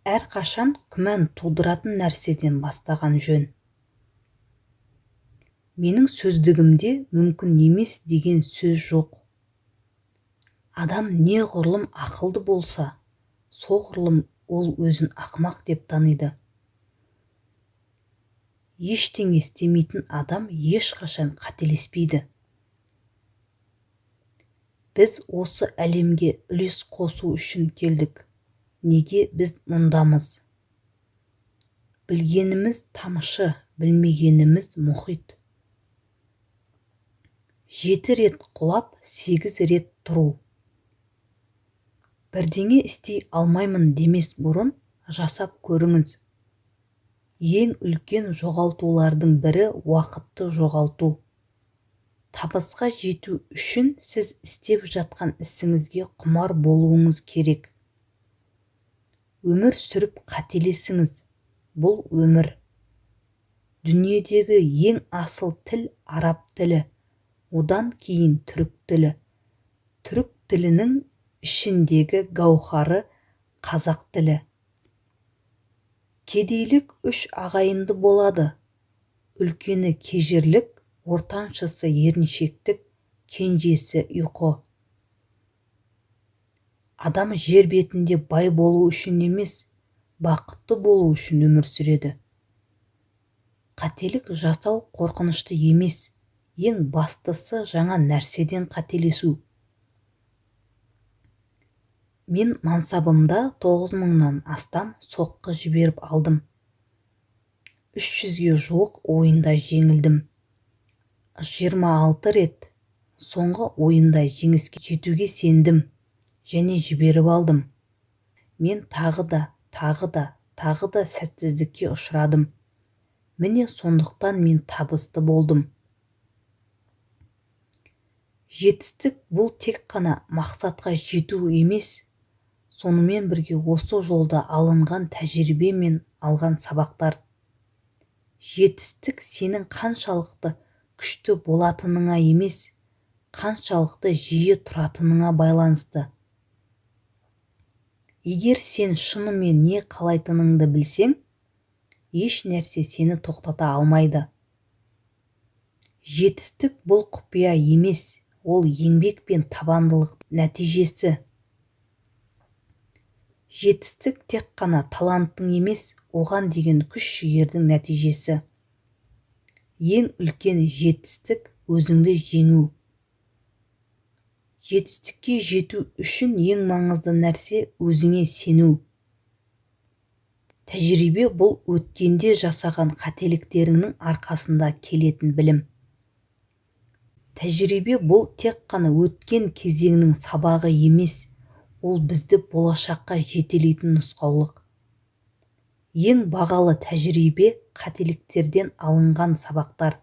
әрқашан күмән тудыратын нәрседен бастаған жөн. Менің сөздігімде мүмкін емес деген сөз жоқ. Адам неғұрлым ақылды болса, соғұрлым ол өзін ақымақ деп таниды. Ештеңе істемейтін адам ешқашан қателеспейді. Біз осы әлемге үлес қосу үшін келдік. Неге біз мұндамыз? Білгеніміз тамшы, білмегеніміз мұхит. 7 рет құлап, 8 рет тұру. Бірдеңе істей алмаймын демес бұрын жасап көріңіз. Ең үлкен жоғалтулардың бірі уақытты жоғалту. Табысқа жету үшін сіз істеп жатқан ісіңізге құмар болуыңыз керек. Өмір сүріп қателесіңіз. Бұл өмір. Дүниедегі ең асыл тіл араб тілі, одан кейін түрік тілі. Түрік тілінің ішіндегі гауһары қазақ тілі. Кедейлік 3 ағайынды болады. Үлкені кежірлік, ортаншысы еріншектік, кенжесі ұйқы. Адам жер бетінде бай болу үшін емес, бақытты болу үшін өмір сүреді. Қателік жасау қорқынышты емес, ең бастысы жаңа нәрседен қателесу. Мен мансабымда 9000-нан астам соққы жіберіп алдым. 300-ге жуық ойында жеңілдім. 26 рет соңғы ойында жеңіске жетуге сендім және жіберіп алдым. Мен тағы да сәтсіздікке ұшырадым. Міне сондықтан мен табысты болдым. Жетістік бұл тек қана мақсатқа жету емес, сонымен бірге осы жолда алынған тәжірибе мен алған сабақтар. Жетістік сенің қаншалықты күшті болатыныңа емес, қаншалықты жиі тұратыныңа байланысты. Егер сен шынымен не қалайтыныңды білсең, еш нәрсе сені тоқтата алмайды. Жетістік бұл құпия емес, ол еңбек пен табандылық нәтижесі. Жетістік тек қана таланттың емес, оған деген күш-жігердің нәтижесі. Ең үлкен жетістік өзіңді жеңу. Жетістікке жету үшін ең маңызды нәрсе өзіңе сену. Тәжірибе бұл өткенде жасаған қателіктеріңнің арқасында келетін білім. Тәжірибе бұл тек қана өткен кезеңнің сабағы емес, ол бізді болашаққа жетелейтін нұсқаулық. Ең бағалы тәжірибе қателіктерден алынған сабақтар.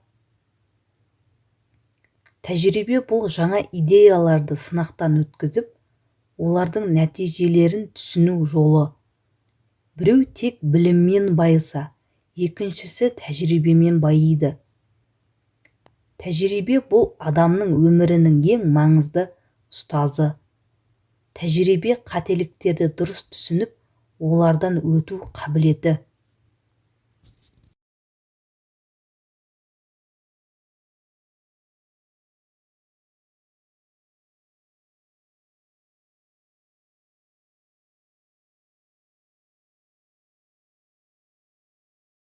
Тәжірибе бұл жаңа идеяларды сынақтан өткізіп, олардың нәтижелерін түсіну жолы. Біреу тек біліммен байыса, екіншісі тәжірибемен байиды. Тәжірибе бұл адамның өмірінің ең маңызды ұстазы. Тәжірибе қателіктерді дұрыс түсініп, олардан өту қабілеті.